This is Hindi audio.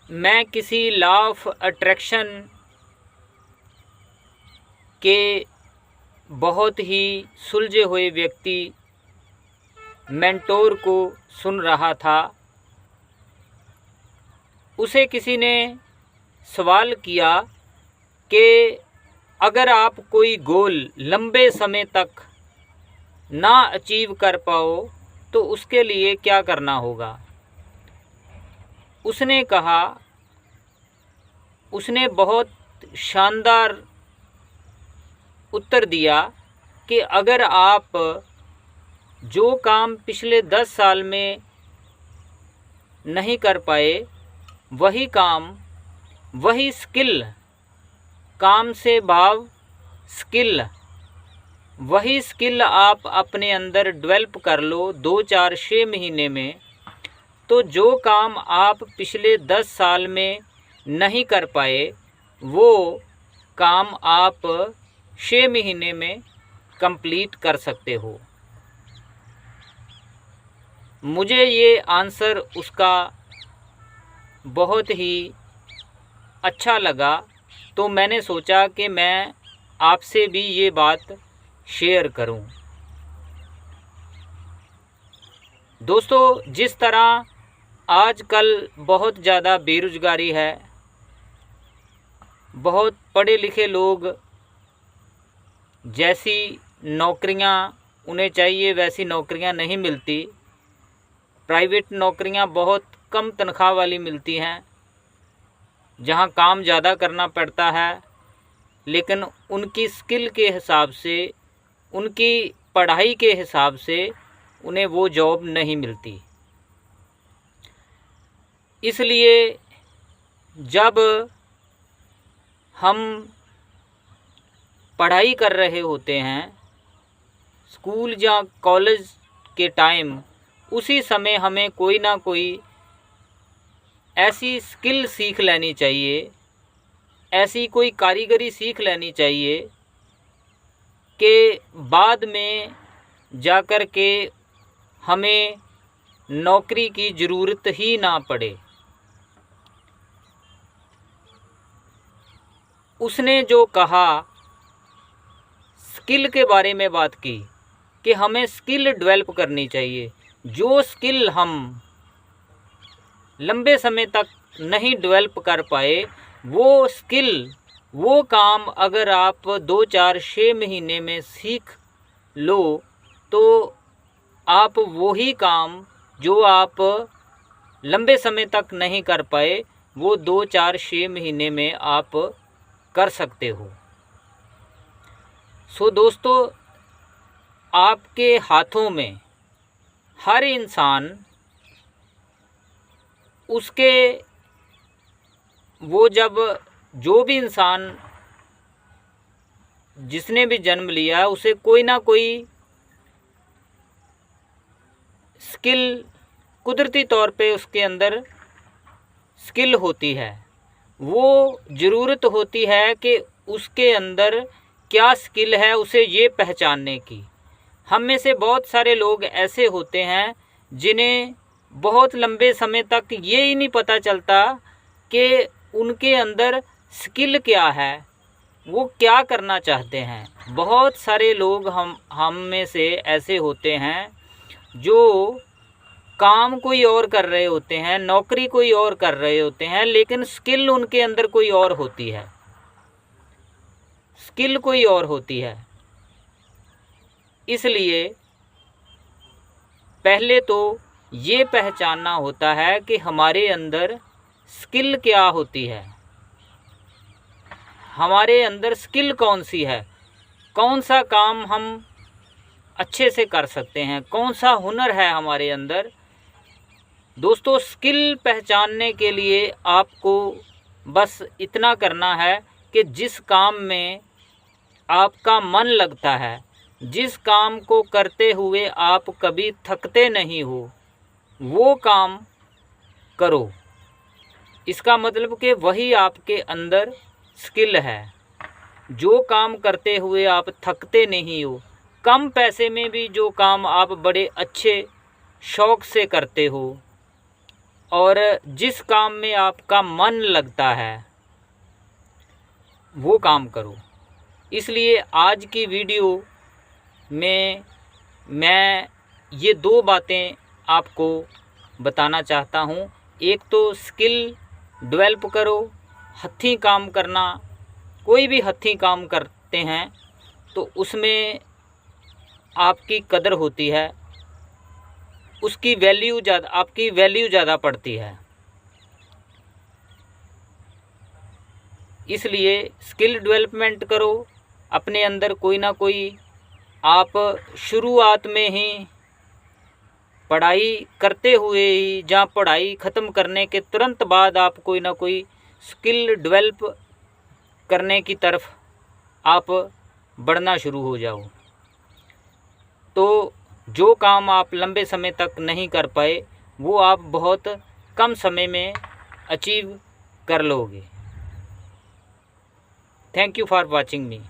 मैं किसी लॉ ऑफ अट्रैक्शन के बहुत ही सुलझे हुए व्यक्ति मेंटोर को सुन रहा था। उसे किसी ने सवाल किया कि अगर आप कोई गोल लंबे समय तक ना अचीव कर पाओ तो उसके लिए क्या करना होगा। उसने कहा, उसने बहुत शानदार उत्तर दिया कि अगर आप जो काम पिछले 10 साल में नहीं कर पाए, वही काम, वही स्किल, काम से भाव स्किल, वही स्किल आप अपने अंदर डेवलप कर लो 2, 4, 6 महीने में, तो जो काम आप पिछले 10 साल में नहीं कर पाए वो काम आप 6 महीने में कंप्लीट कर सकते हो। मुझे ये आंसर उसका बहुत ही अच्छा लगा, तो मैंने सोचा कि मैं आपसे भी ये बात शेयर करूं। दोस्तों, जिस तरह आजकल बहुत ज़्यादा बेरोज़गारी है, बहुत पढ़े लिखे लोग जैसी नौकरियां उन्हें चाहिए वैसी नौकरियां नहीं मिलती। प्राइवेट नौकरियां बहुत कम तनख्वाह वाली मिलती हैं, जहां काम ज़्यादा करना पड़ता है, लेकिन उनकी स्किल के हिसाब से, उनकी पढ़ाई के हिसाब से उन्हें वो जॉब नहीं मिलती। इसलिए जब हम पढ़ाई कर रहे होते हैं स्कूल या कॉलेज के टाइम, उसी समय हमें कोई ना कोई ऐसी स्किल सीख लेनी चाहिए, ऐसी कोई कारीगरी सीख लेनी चाहिए कि बाद में जाकर के हमें नौकरी की ज़रूरत ही ना पड़े। उसने जो कहा, स्किल के बारे में बात की कि हमें स्किल डेवलप करनी चाहिए। जो स्किल हम लंबे समय तक नहीं डेवलप कर पाए, वो स्किल, वो काम अगर आप 2, 4, 6 महीने में सीख लो तो आप वही काम जो आप लंबे समय तक नहीं कर पाए वो 2, 4, 6 महीने में आप कर सकते हो। सो दोस्तों, आपके हाथों में हर इंसान उसके, वो जब, जो भी इंसान जिसने भी जन्म लिया है उसे कोई ना कोई स्किल कुदरती तौर पे उसके अंदर स्किल होती है। वो ज़रूरत होती है कि उसके अंदर क्या स्किल है उसे ये पहचानने की। हम में से बहुत सारे लोग ऐसे होते हैं जिन्हें बहुत लंबे समय तक ये ही नहीं पता चलता कि उनके अंदर स्किल क्या है, वो क्या करना चाहते हैं। बहुत सारे लोग हम में से ऐसे होते हैं जो काम कोई और कर रहे होते हैं, नौकरी कोई और कर रहे होते हैं, लेकिन स्किल उनके अंदर कोई और होती है, स्किल कोई और होती है। इसलिए पहले तो ये पहचानना होता है कि हमारे अंदर स्किल क्या होती है, हमारे अंदर स्किल कौन सी है, कौन सा काम हम अच्छे से कर सकते हैं, कौन सा हुनर है हमारे अंदर। दोस्तों, स्किल पहचानने के लिए आपको बस इतना करना है कि जिस काम में आपका मन लगता है, जिस काम को करते हुए आप कभी थकते नहीं हो, वो काम करो। इसका मतलब कि वही आपके अंदर स्किल है। जो काम करते हुए आप थकते नहीं हो, कम पैसे में भी जो काम आप बड़े अच्छे शौक़ से करते हो, और जिस काम में आपका मन लगता है वो काम करो। इसलिए आज की वीडियो में मैं ये 2 बातें आपको बताना चाहता हूँ। एक तो स्किल डेवलप करो, हत्थी काम करना, कोई भी हत्थी काम करते हैं तो उसमें आपकी कदर होती है, उसकी वैल्यू ज़्यादा, आपकी वैल्यू ज़्यादा पड़ती है। इसलिए स्किल डेवलपमेंट करो अपने अंदर। कोई ना कोई आप शुरुआत में ही पढ़ाई करते हुए ही, जहाँ पढ़ाई ख़त्म करने के तुरंत बाद आप कोई ना कोई स्किल डेवलप करने की तरफ आप बढ़ना शुरू हो जाओ, तो जो काम आप लंबे समय तक नहीं कर पाए वो आप बहुत कम समय में अचीव कर लोगे। Thank you for watching me.